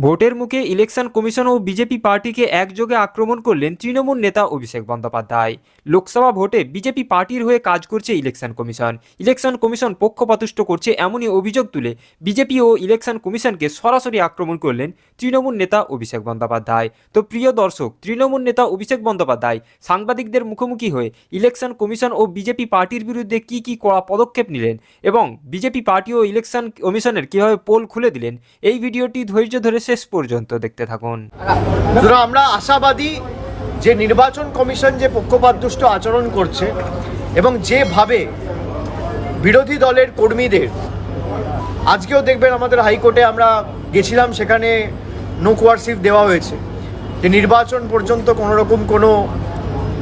ভোটের মুখে election commission ও BJP পার্টিকে একযোগে আক্রমণ করলেন তৃণমূল নেতা অভিষেক বন্দ্যোপাধ্যায়। লোকসভা ভোটে বিজেপি পার্টির হয়ে কাজ করছে ইলেকশন কমিশন পক্ষপাতিষ্ঠ করছে এমনই অভিযোগ তুলে বিজেপি ও ইলেকশন কমিশনকে সরাসরি আক্রমণ করলেন তৃণমূল নেতা অভিষেক বন্দ্যোপাধ্যায়। তো প্রিয় দর্শক, তৃণমূল নেতা অভিষেক বন্দ্যোপাধ্যায় সাংবাদিকদের মুখোমুখি হয়ে ইলেকশন কমিশন ও বিজেপি পার্টির বিরুদ্ধে কি কড়া পদক্ষেপ নিলেন এবং বিজেপি পার্টি ও ইলেকশন কমিশনের কিভাবে পোল খুলে দিলেন, এই ভিডিওটি ধৈর্য ধরে শেষ পর্যন্ত দেখতে থাকুন। আমরা আশাবাদী যে নির্বাচন কমিশন যে পক্ষপাতদুষ্ট আচরণ করছে এবং যেভাবে বিরোধী দলের কর্মীদের, আজকেও দেখবেন আমাদের হাইকোর্টে আমরা গেছিলাম, সেখানে নো কোয়ারসিভ দেওয়া হয়েছে যে নির্বাচন পর্যন্ত কোনো রকম কোনো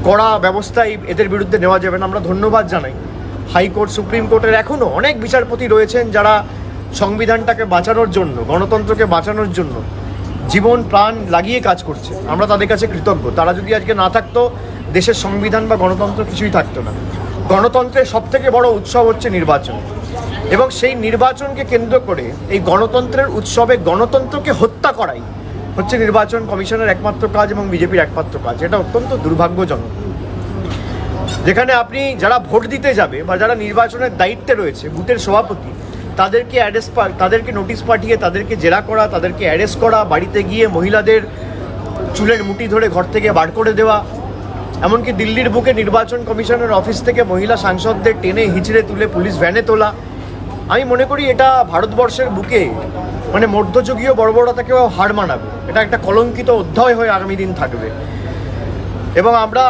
কড়া ব্যবস্থাই এদের বিরুদ্ধে নেওয়া যাবে না। আমরা ধন্যবাদ জানাই হাইকোর্ট, সুপ্রিম কোর্টের এখনও অনেক বিচারপতি রয়েছেন যারা সংবিধানটাকে বাঁচানোর জন্য, গণতন্ত্রকে বাঁচানোর জন্য জীবন প্রাণ লাগিয়ে কাজ করছে। আমরা তাদের কাছে কৃতজ্ঞ। তারা যদি আজকে না থাকতো, দেশের সংবিধান বা গণতন্ত্র কিছুই থাকতো না। গণতন্ত্রের সবথেকে বড় উৎসব হচ্ছে নির্বাচন, এবং সেই নির্বাচনকে কেন্দ্র করে এই গণতন্ত্রের উৎসবে গণতন্ত্রকে হত্যা করাই হচ্ছে নির্বাচন কমিশনের একমাত্র কাজ এবং বিজেপির একমাত্র কাজ। এটা অত্যন্ত দুর্ভাগ্যজনক। যেখানে আপনি যারা ভোট দিতে যাবে বা যারা নির্বাচনের দায়িত্বে রয়েছে, বুথের সভাপতি, তাদেরকে নোটিশ পাঠিয়ে তাদেরকে জেরা করা, তাদেরকে অ্যারেস্ট করা, বাড়িতে গিয়ে মহিলাদের চুলের মুঠি ধরে ঘর থেকে বার করে দেওয়া, এমনকি দিল্লির বুকে নির্বাচন কমিশনের অফিস থেকে মহিলা সাংসদদের টেনে হিঁচড়ে তুলে পুলিশ ভ্যানে তোলা। আমি মনে করি এটা ভারতবর্ষের বুকে মানে মধ্যযুগীয় বর্বরতাকেও হার মানাবে। এটা একটা কলঙ্কিত অধ্যায় হয়ে আগামী দিন থাকবে। এবং আমরা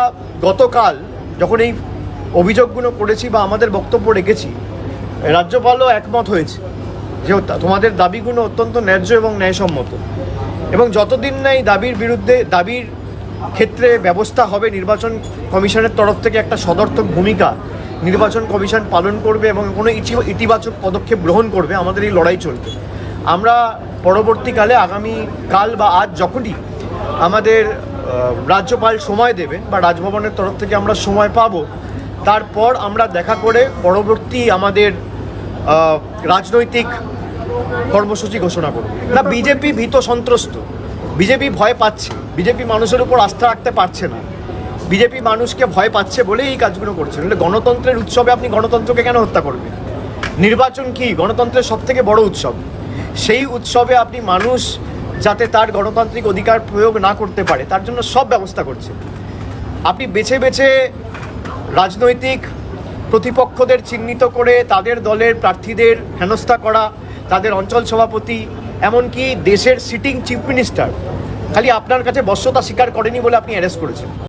গতকাল যখন এই অভিযোগগুলো করেছি বা আমাদের বক্তব্য রেখেছি, রাজ্যপালও একমত হয়েছে যে তোমাদের দাবিগুলো অত্যন্ত ন্যায্য এবং ন্যায়সম্মত, এবং যতদিন না এই দাবির ক্ষেত্রে ব্যবস্থা হবে, নির্বাচন কমিশনের তরফ থেকে একটা সদর্থক ভূমিকা নির্বাচন কমিশন পালন করবে এবং কোনো ইতিবাচক পদক্ষেপ গ্রহণ করবে, আমাদের এই লড়াই চলবে। আমরা পরবর্তীকালে আগামী কাল বা আজ যখনই আমাদের রাজ্যপাল সময় দেবেন বা রাজভবনের তরফ থেকে আমরা সময় পাবো, তারপর আমরা দেখা করে পরবর্তী আমাদের রাজনৈতিক কর্মসূচি ঘোষণা করব। না, বিজেপি ভীত সন্ত্রস্ত, বিজেপি ভয় পাচ্ছে, বিজেপি মানুষের উপর আস্থা রাখতে পারছে না, বিজেপি মানুষকে ভয় পাচ্ছে বলেই এই কাজগুলো করছে। নাহলে গণতন্ত্রের উৎসবে আপনি গণতন্ত্রকে কেন হত্যা করবেন? নির্বাচন কি গণতন্ত্রের সবথেকে বড় উৎসব। সেই উৎসবে আপনি মানুষ যাতে তার গণতান্ত্রিক অধিকার প্রয়োগ না করতে পারে তার জন্য সব ব্যবস্থা করছে। আপনি বেছে বেছে রাজনৈতিক প্রতিপক্ষদের চিহ্নিত করে তাদের দলের প্রার্থীদের হেনস্থা করা, তাদের অঞ্চল সভাপতি, এমনকি দেশের সিটিং চিফ মিনিস্টার খালি আপনার কাছে বশ্যতা স্বীকার করেনি বলে আপনি অ্যারেস্ট করেছেন।